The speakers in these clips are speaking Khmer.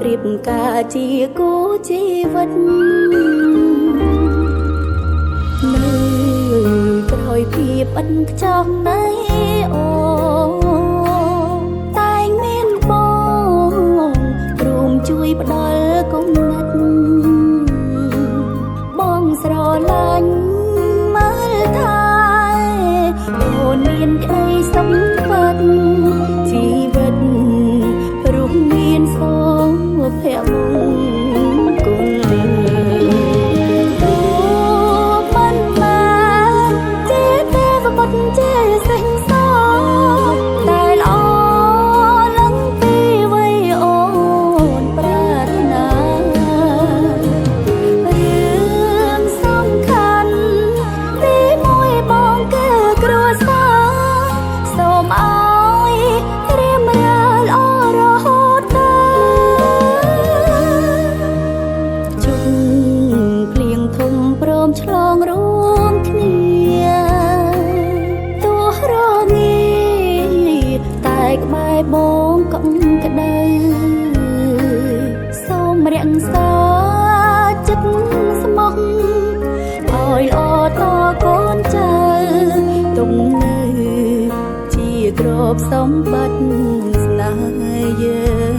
រៀបការជាគូជីវិតនៅក្រោយភាពឥតខ្ចោះនៃអូតែងមានបងរួមជួយផ្ដល់គំនិតបងស្រឡាញ់មើលថាអូនមានក្តីសុខពិតជីវិតរូបមានសុភមង្គលមិនបានជាទេវបុត្រជាសិង្ហសតែល្អឡើងពីវ័យអូនប្រាថ្នារឿងសំខាន់ទីមួយបងគឺគ្រួសារសូមឲ្យត្រៀមរាល់ល្អរហូតជុំភ្លៀងធំព្រមឆ្លងរួមគ្នាទោះរងាតែក្បែរបងកុំក្តៅសូមរក្សាចិត្តស្មោះឲ្យល្អតកូនចៅទុំនៅជាទ្រព្យសម្បត្តិស្នេហ៍យើង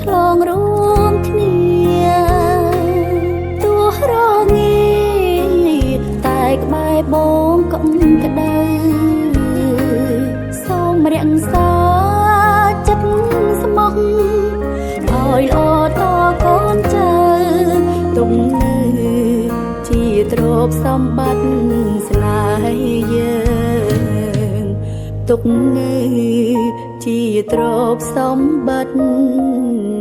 ឆ្លងរួមគ្នាទោះរងាតែក្បែរបងកុំក្តៅសូមរក្សាចិត្តស្មោះឲ្យល្អតកូនចៅទុំនៅជាទ្រព្យសម្បត្តិស្នេហ៍យើងទុកនៅជាទ្រព្យសម្បត្តិ